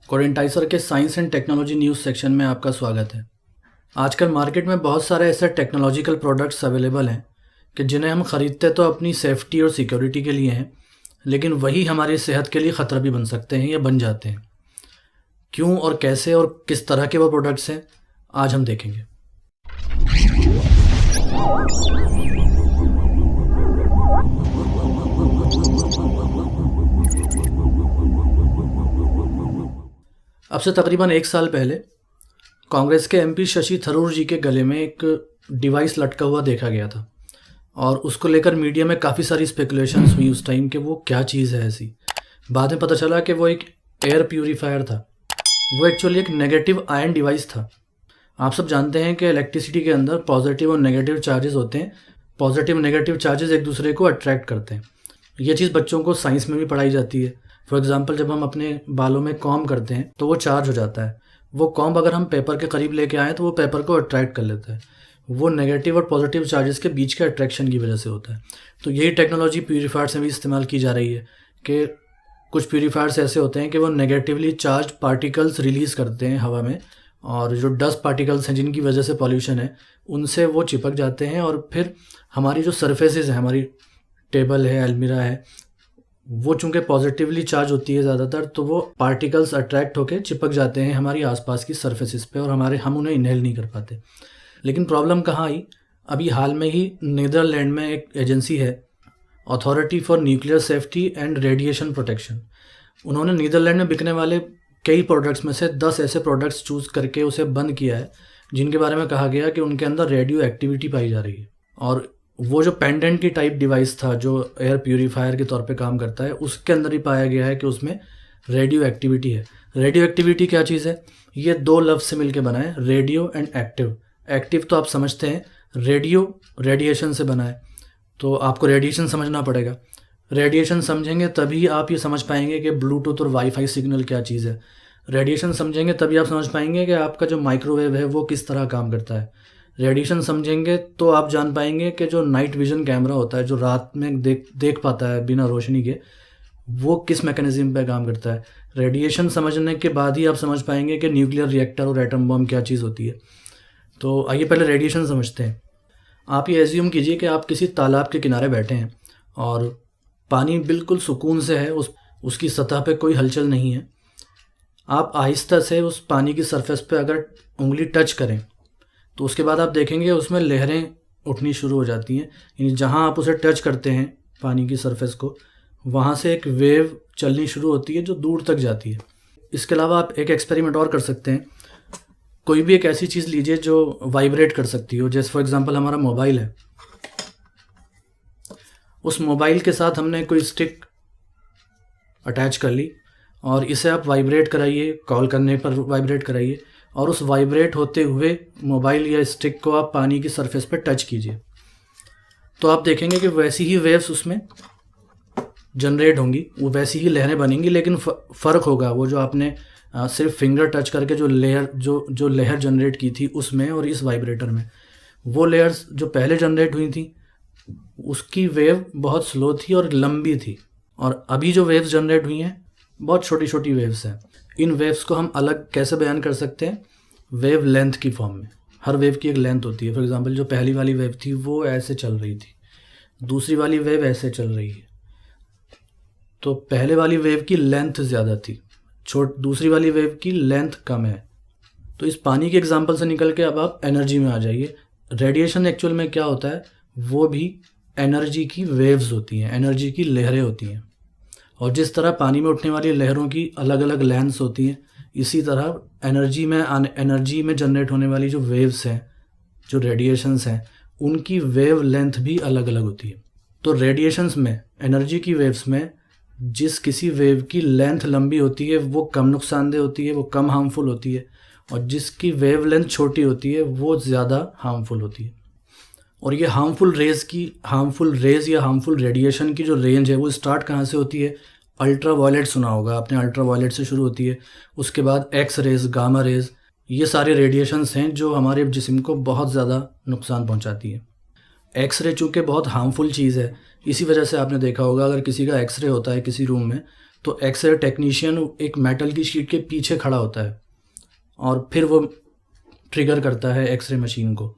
कोडेंटाइजर के science and technology news section में आपका स्वागत है। आजकल मार्केट में बहुत सारे ऐसे टेक्नोलॉजिकल प्रोडक्ट्स अवेलेबल हैं कि जिन्हें हम ख़रीदते तो अपनी सेफ्टी और सिक्योरिटी के लिए हैं, लेकिन वही हमारी सेहत के लिए ख़तरा भी बन सकते हैं या बन जाते हैं। क्यों और कैसे और किस तरह के वो प्रोडक्ट्स हैं, आज हम देखेंगे। अब से तकरीबन 1 साल पहले कांग्रेस के एमपी शशि थरूर जी के गले में एक डिवाइस लटका हुआ देखा गया था और उसको लेकर मीडिया में काफ़ी सारी स्पेकुलेशंस हुई उस टाइम कि वो क्या चीज़ है ऐसी। बाद में पता चला कि वो एक एयर प्यूरीफायर था। वो एक्चुअली एक नेगेटिव आयन डिवाइस था। आप सब जानते हैं कि इलेक्ट्रिसिटी के अंदर पॉजिटिव और नेगेटिव चार्जेस होते हैं। पॉजिटिव नेगेटिव चार्जेस एक दूसरे को अट्रैक्ट करते हैं। ये चीज़ बच्चों को साइंस में भी पढ़ाई जाती है। फॉर एग्जांपल, जब हम अपने बालों में कॉम्ब करते हैं तो वो चार्ज हो जाता है। वो कॉम्ब अगर हम पेपर के करीब लेके आएँ तो वो पेपर को अट्रैक्ट कर लेता है। वो नेगेटिव और पॉजिटिव चार्जेस के बीच के अट्रैक्शन की वजह से होता है। तो यही टेक्नोलॉजी प्यूरीफायर से भी इस्तेमाल की जा रही है कि कुछ प्यूरीफायर्स ऐसे होते हैं कि वो नेगेटिवली चार्ज पार्टिकल्स रिलीज़ करते हैं हवा में, और जो डस्ट पार्टिकल्स हैं जिनकी वजह से पॉल्यूशन है उनसे वो चिपक जाते हैं और फिर हमारी जो सरफेसेस हैं, हमारी टेबल है, अलमीरा है, वो चूँकि पॉजिटिवली चार्ज होती है ज़्यादातर, तो वो पार्टिकल्स अट्रैक्ट होकर चिपक जाते हैं हमारी आसपास की सरफेसेस पे और हम उन्हें इनहेल नहीं कर पाते। लेकिन प्रॉब्लम कहाँ आई? अभी हाल में ही नीदरलैंड में एक एजेंसी है, authority for nuclear safety and radiation protection. उन्होंने नीदरलैंड में बिकने वाले कई प्रोडक्ट्स में से 10 ऐसे प्रोडक्ट्स चूज़ करके उसे बंद किया है जिनके बारे में कहा गया कि उनके अंदर रेडियो एक्टिविटी पाई जा रही है। और वो जो पेंडेंट की टाइप डिवाइस था जो एयर प्यूरीफायर के तौर पे काम करता है, उसके अंदर ही पाया गया है कि उसमें रेडियो एक्टिविटी है। रेडियो एक्टिविटी क्या चीज़ है? ये 2 लफ्ज़ से मिलकर बना है, रेडियो एंड एक्टिव। एक्टिव तो आप समझते हैं, रेडियो रेडिएशन से बना है, तो आपको रेडिएशन समझना पड़ेगा। रेडिएशन समझेंगे तभी आप ये समझ पाएंगे कि ब्लूटूथ और वाईफाई सिग्नल क्या चीज़ है। रेडिएशन समझेंगे तभी आप समझ पाएंगे कि आपका जो माइक्रोवेव है वो किस तरह काम करता है। रेडिएशन समझेंगे तो आप जान पाएंगे कि जो नाइट विज़न कैमरा होता है, जो रात में देख पाता है बिना रोशनी के, वो किस मैकेनिज्म पे काम करता है। रेडिएशन समझने के बाद ही आप समझ पाएंगे कि न्यूक्लियर रिएक्टर और एटम बम क्या चीज़ होती है। तो आइए पहले रेडिएशन समझते हैं। आप ये एज्यूम कीजिए कि आप किसी तालाब के किनारे बैठे हैं और पानी बिल्कुल सुकून से है, उसकी सतह पे कोई हलचल नहीं है। आप आहिस्ता से उस पानी की सरफेस पे अगर उंगली टच करें तो उसके बाद आप देखेंगे उसमें लहरें उठनी शुरू हो जाती हैं। यानी जहाँ आप उसे टच करते हैं पानी की सरफेस को, वहाँ से एक वेव चलनी शुरू होती है जो दूर तक जाती है। इसके अलावा आप एक एक्सपेरिमेंट और कर सकते हैं। कोई भी एक ऐसी चीज़ लीजिए जो वाइब्रेट कर सकती हो, जैसे फॉर एग्जांपल हमारा मोबाइल है। उस मोबाइल के साथ हमने कोई स्टिक अटैच कर ली और इसे आप वाइब्रेट कराइए, कॉल करने पर वाइब्रेट कराइए, और उस वाइब्रेट होते हुए मोबाइल या स्टिक को आप पानी की सरफेस पर टच कीजिए, तो आप देखेंगे कि वैसी ही वेव्स उसमें जनरेट होंगी, वो वैसी ही लहरें बनेंगी, लेकिन फ़र्क होगा वो जो आपने सिर्फ फिंगर टच करके जो लहर जनरेट की थी उसमें और इस वाइब्रेटर में। वो लेयर्स जो पहले जनरेट हुई थी उसकी वेव बहुत स्लो थी और लंबी थी, और अभी जो वेव्स जनरेट हुई हैं बहुत छोटी छोटी वेव्स हैं। इन वेव्स को हम अलग कैसे बयान कर सकते हैं? वेव लेंथ की फॉर्म में। हर वेव की एक लेंथ होती है। फॉर एग्जांपल, जो पहली वाली वेव थी वो ऐसे चल रही थी, दूसरी वाली वेव ऐसे चल रही है, तो पहले वाली वेव की लेंथ ज़्यादा थी, दूसरी वाली वेव की लेंथ कम है। तो इस पानी के एग्जांपल से निकल के अब आप एनर्जी में आ जाइए। रेडिएशन एक्चुअल में क्या होता है? वो भी एनर्जी की वेव्स होती हैं, एनर्जी की लहरें होती हैं। और जिस तरह पानी में उठने वाली लहरों की अलग अलग लेंथ्स होती हैं, इसी तरह एनर्जी में जनरेट होने वाली जो वेव्स हैं, जो रेडिएशंस हैं, उनकी वेव लेंथ भी अलग अलग होती है। तो रेडिएशंस में, एनर्जी की वेव्स में, जिस किसी वेव की लेंथ लंबी होती है वो कम नुकसानदेह होती है, वो कम हार्मफुल होती है, और जिसकी वेव लेंथ छोटी होती है वो ज़्यादा हार्मफुल होती है। और ये हार्मफुल रेज़ या हार्मफुल रेडिएशन की जो रेंज है वो स्टार्ट कहाँ से होती है? अल्ट्रा वायलेट सुना होगा आपने, अल्ट्रा वायलेट से शुरू होती है। उसके बाद एक्स रेज़, गामा रेज़, ये सारे रेडिएशंस हैं जो हमारे जिस्म को बहुत ज़्यादा नुकसान पहुँचाती है। एक्सरे चूँकि बहुत हार्मफुल चीज़ है, इसी वजह से आपने देखा होगा अगर किसी का एक्सरे होता है किसी रूम में तो एक्सरे टेक्नीशियन एक मेटल की शीट के पीछे खड़ा होता है और फिर वो ट्रिगर करता है एक्सरे मशीन को,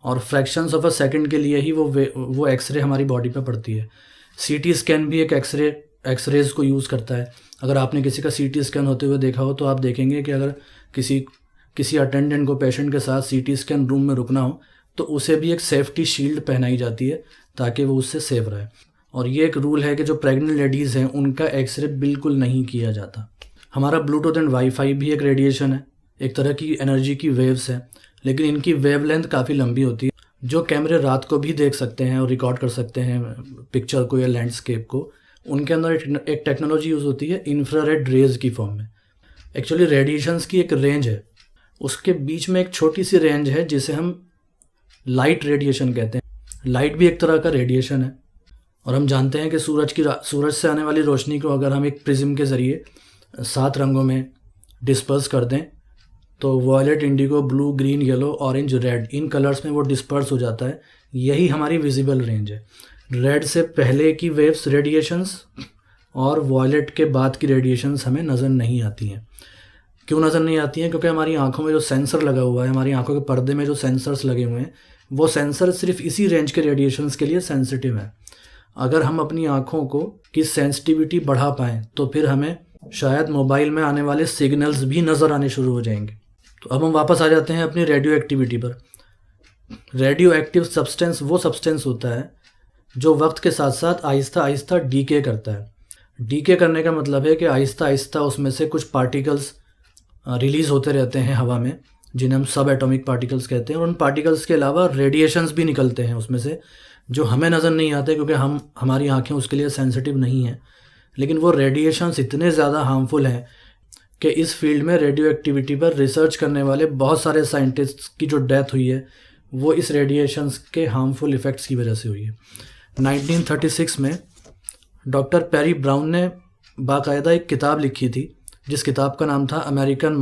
और फ्रैक्शंस ऑफ अ सेकंड के लिए ही वो एक्सरे हमारी बॉडी पे पड़ती है। सीटी स्कैन भी एक एक्सरेज को यूज़ करता है। अगर आपने किसी का सीटी स्कैन होते हुए देखा हो तो आप देखेंगे कि अगर किसी अटेंडेंट को पेशेंट के साथ सीटी स्कैन रूम में रुकना हो तो उसे भी एक सेफ्टी शील्ड पहनाई जाती है ताकि वो उससे सेफ रहे। और ये एक रूल है कि जो प्रेग्नेंट लेडीज़ हैं उनका एक्सरे बिल्कुल नहीं किया जाता। हमारा ब्लूटूथ एंड वाईफाई भी एक रेडिएशन है, एक तरह की एनर्जी की वेव्स है, लेकिन इनकी वेवलेंथ काफ़ी लंबी होती है। जो कैमरे रात को भी देख सकते हैं और रिकॉर्ड कर सकते हैं पिक्चर को या लैंडस्केप को, उनके अंदर एक टेक्नोलॉजी यूज़ होती है इंफ्रारेड रेज की फॉर्म में। एक्चुअली रेडिएशंस की एक रेंज है, उसके बीच में एक छोटी सी रेंज है जिसे हम लाइट रेडिएशन कहते हैं। लाइट भी एक तरह का रेडिएशन है, और हम जानते हैं कि सूरज से आने वाली रोशनी को अगर हम एक प्रिज्म के ज़रिए 7 रंगों में डिस्पर्स कर दें तो violet, indigo, blue, green, yellow, orange, red, इन कलर्स में वो डिस्पर्स हो जाता है। यही हमारी विजिबल रेंज है। रेड से पहले की वेव्स रेडिएशंस और वॉयलेट के बाद की रेडिएशंस हमें नज़र नहीं आती हैं। क्यों नज़र नहीं आती हैं? क्योंकि हमारी आंखों में जो सेंसर लगा हुआ है, हमारी आंखों के पर्दे में जो सेंसर्स लगे हुए हैं, वो सेंसर सिर्फ इसी रेंज के रेडिएशंस के लिए सेंसिटिव है। अगर हम अपनी आंखों की सेंसिटिविटी बढ़ा पाएँ तो फिर हमें शायद मोबाइल में आने वाले सिग्नल्स भी नज़र आने शुरू हो जाएंगे। तो अब हम वापस आ जाते हैं अपनी रेडियो एक्टिविटी पर। रेडियो एक्टिव सब्सटेंस वो सब्सटेंस होता है जो वक्त के साथ साथ आहिस्ता आहिस्ता डीके करता है। डीके करने का मतलब है कि आहिस्ता आहिस्ता उसमें से कुछ पार्टिकल्स रिलीज़ होते रहते हैं हवा में, जिन्हें हम सब एटॉमिक पार्टिकल्स कहते हैं। और उन पार्टिकल्स के अलावा रेडिएशंस भी निकलते हैं उसमें से, जो हमें नज़र नहीं आते क्योंकि हमारी आँखें उसके लिए सेंसिटिव नहीं हैं। लेकिन वो रेडिएशंस इतने ज़्यादा हार्मफुल हैं कि इस फील्ड में रेडियो एक्टिविटी पर रिसर्च करने वाले बहुत सारे साइंटिस्ट्स की जो डेथ हुई है वो इस रेडिएशंस के हार्मफुल इफ़ेक्ट्स की वजह से हुई है। 1936 में डॉक्टर पेरी ब्राउन ने बाकायदा एक किताब लिखी थी, जिस किताब का नाम था American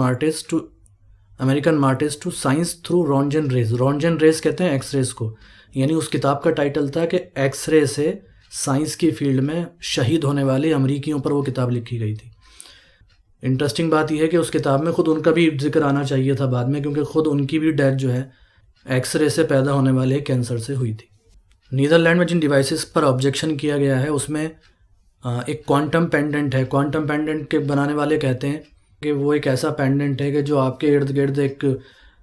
martyrs to science through Roentgen rays. Roentgen rays कहते हैं एक्सरेज को। यानी उस किताब का टाइटल था कि एक्सरे से साइंस की फील्ड में शहीद होने वाले अमरीकियों पर वो किताब लिखी गई थी। इंटरेस्टिंग बात यह है कि उस किताब में खुद उनका भी जिक्र आना चाहिए था बाद में, क्योंकि खुद उनकी भी डेथ जो है एक्सरे से पैदा होने वाले कैंसर से हुई थी। नीदरलैंड में जिन डिवाइसेस पर ऑब्जेक्शन किया गया है उसमें एक क्वांटम पेंडेंट है। क्वांटम पेंडेंट के बनाने वाले कहते हैं कि वो एक ऐसा पेंडेंट है कि जो आपके इर्द गिर्द एक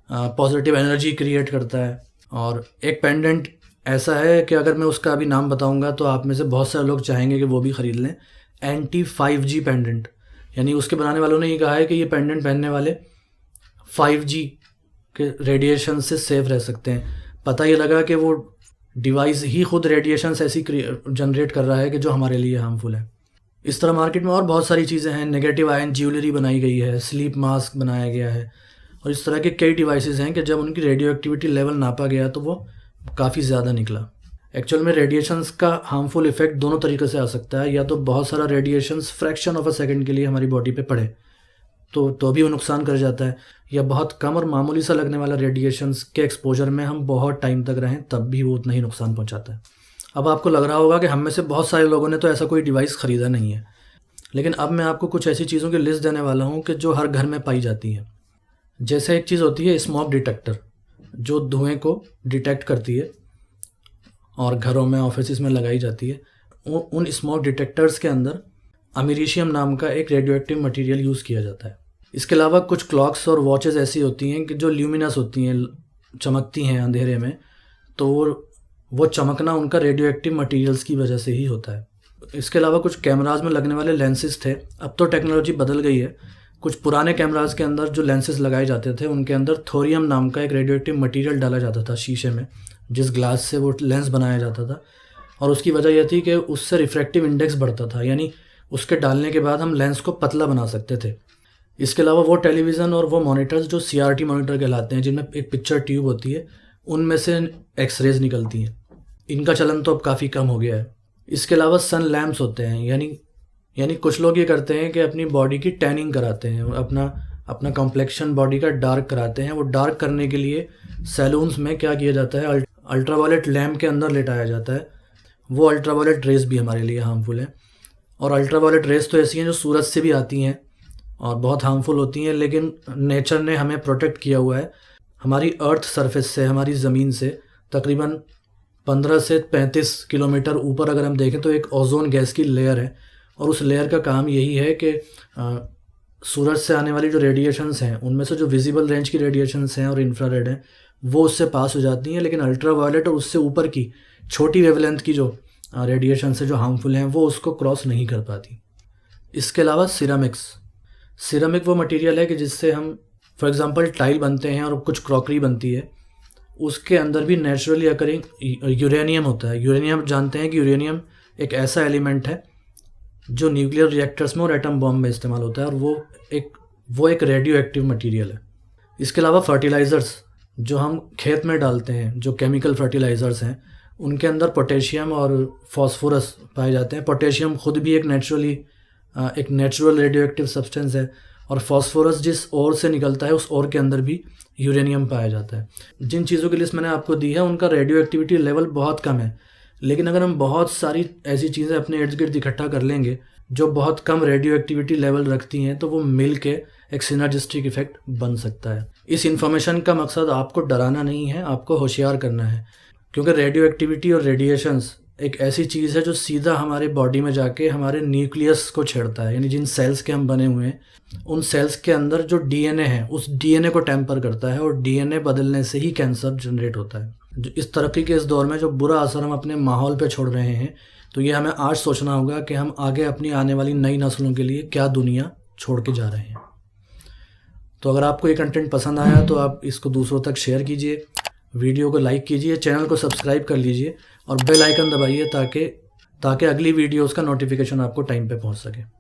पॉजिटिव एनर्जी क्रिएट करता है। और एक पेंडेंट ऐसा है कि अगर मैं उसका अभी नाम बताऊंगा तो आप में से बहुत सारे लोग चाहेंगे कि वो भी ख़रीद लें। एंटी 5G पेंडेंट, यानी उसके बनाने वालों ने ये कहा है कि ये पेंडेंट पहनने वाले 5G के रेडिएशन से सेफ रह सकते हैं। पता ये लगा कि वो डिवाइस ही खुद रेडिएशंस ऐसी जनरेट कर रहा है कि जो हमारे लिए हार्मफुल है। इस तरह मार्केट में और बहुत सारी चीज़ें हैं। नेगेटिव आयन ज्वेलरी बनाई गई है, स्लीप मास्क बनाया गया है, और इस तरह के कई डिवाइसेस हैं कि जब उनकी रेडियो एक्टिविटी लेवल नापा गया तो वो काफ़ी ज़्यादा निकला। एक्चुअल में रेडिएशंस का हार्मफुल इफेक्ट दोनों तरीके से आ सकता है। या तो बहुत सारा radiations fraction of a second के लिए हमारी बॉडी पे पड़े तो भी वो नुकसान कर जाता है, या बहुत कम और मामूली सा लगने वाला रेडिएशंस के एक्सपोजर में हम बहुत टाइम तक रहें तब भी वो उतना ही नुकसान पहुंचाता है। अब आपको लग रहा होगा कि हम में से बहुत सारे लोगों ने तो ऐसा कोई डिवाइस ख़रीदा नहीं है, लेकिन अब मैं आपको कुछ ऐसी चीज़ों की लिस्ट देने वाला हूँ कि जो हर घर में पाई जाती हैं। जैसे एक चीज़ होती है स्मोक डिटेक्टर, जो धुएँ को डिटेक्ट करती है और घरों में ऑफिस में लगाई जाती है। उन स्मोक डिटेक्टर्स के अंदर अमेरिशियम नाम का एक रेडियो एक्टिव मटीरियल यूज़ किया जाता है। इसके अलावा कुछ क्लॉक्स और वॉचेस ऐसी होती हैं कि जो ल्यूमिनस होती हैं, चमकती हैं अंधेरे में, तो वो चमकना उनका रेडियो एक्टिव मटीरियल्स की वजह से ही होता है। इसके अलावा कुछ कैमराज में लगने वाले लेंसेज थे। अब तो टेक्नोलॉजी बदल गई है। कुछ पुराने कैमराज के अंदर जो लेंसेज लगाए जाते थे उनके अंदर थोरियम नाम का एक रेडियो एक्टिव मटीरियल डाला जाता था शीशे में, जिस ग्लास से वो लेंस बनाया जाता था। और उसकी वजह यह थी कि उससे रिफ्रैक्टिव इंडेक्स बढ़ता था, यानी उसके डालने के बाद हम लेंस को पतला बना सकते थे। इसके अलावा वो टेलीविज़न और वो मॉनिटर्स जो CRT मॉनिटर कहलाते हैं, जिनमें एक पिक्चर ट्यूब होती है, उनमें से एक्सरेज निकलती हैं। इनका चलन तो अब काफ़ी कम हो गया है। इसके अलावा सन लैम्प्स होते हैं, यानी कुछ लोग ये करते हैं कि अपनी बॉडी की टैनिंग कराते हैं, अपना कॉम्प्लेक्शन बॉडी का डार्क कराते हैं। वो डार्क करने के लिए सैलून्स में क्या किया जाता है, अल्ट्रावायलेट लैम्प के अंदर लेटाया जाता है। वो अल्ट्रावायलेट रेज भी हमारे लिए हार्मफुल है। और अल्ट्रावायलेट रेस तो ऐसी हैं जो सूरज से भी आती हैं और बहुत हार्मफुल होती हैं, लेकिन नेचर ने हमें प्रोटेक्ट किया हुआ है। हमारी अर्थ सरफेस से, हमारी ज़मीन से तकरीबन 15 से 35 किलोमीटर ऊपर अगर हम देखें तो एक ओजोन गैस की लेयर है, और उस लेयर का काम यही है कि सूरज से आने वाली जो रेडिएशंस हैं उनमें से जो विजिबल रेंज की रेडिएशंस हैं और इंफ्रारेड हैं वो उससे पास हो जाती हैं, लेकिन अल्ट्रावायलेट और उससे ऊपर की छोटी वेवलेंथ की जो रेडिएशंस है जो हार्मफुल हैं वो उसको क्रॉस नहीं कर पाती। इसके अलावा सिरामिक वो मटेरियल है कि जिससे हम फॉर एग्जांपल टाइल बनते हैं और कुछ क्रॉकरी बनती है, उसके अंदर भी नेचुरली अकरिंग यूरेनियम होता है। यूरेनियम जानते हैं कि यूरेनियम एक ऐसा एलिमेंट है जो न्यूक्लियर रिएक्टर्स में और एटम बॉम्ब में इस्तेमाल होता है, और वो एक रेडियो एक्टिव मटीरियल है। इसके अलावा फर्टिलाइज़र्स जो हम खेत में डालते हैं, जो केमिकल फर्टिलाइज़र्स हैं, उनके अंदर पोटेशियम और फास्फोरस पाए जाते हैं। पोटेशियम खुद भी एक नेचुरल रेडियो एक्टिव सब्सटेंस है, और फास्फोरस जिस ओर से निकलता है उस ओर के अंदर भी यूरेनियम पाया जाता है। जिन चीज़ों की लिस्ट मैंने आपको दी है उनका रेडियो एक्टिविटी लेवल बहुत कम है, लेकिन अगर हम बहुत सारी ऐसी चीज़ें अपने इर्द गिर्द इकट्ठा कर लेंगे जो बहुत कम रेडियो एक्टिविटी लेवल रखती हैं तो वो मिल के एक सिनर्जिस्टिक इफेक्ट बन सकता है। इस इन्फॉर्मेशन का मकसद आपको डराना नहीं है, आपको होशियार करना है, क्योंकि रेडियो एक्टिविटी और रेडिएशंस एक ऐसी चीज़ है जो सीधा हमारे बॉडी में जाके हमारे न्यूक्लियस को छेड़ता है, यानी जिन सेल्स के हम बने हुए हैं उन सेल्स के अंदर जो डीएनए है उस डीएनए को टेम्पर करता है, और डीएनए बदलने से ही कैंसर जनरेट होता है। जो इस तरक्की के इस दौर में जो बुरा असर हम अपने माहौल पे छोड़ रहे हैं, तो ये हमें आज सोचना होगा कि हम आगे अपनी आने वाली नई नस्लों के लिए क्या दुनिया छोड़ के जा रहे हैं। तो अगर आपको ये कंटेंट पसंद आया तो आप इसको दूसरों तक शेयर कीजिए, वीडियो को लाइक कीजिए, चैनल को सब्सक्राइब कर लीजिए और बेल आइकन दबाइए ताकि अगली वीडियोस का नोटिफिकेशन आपको टाइम पे पहुंच सके।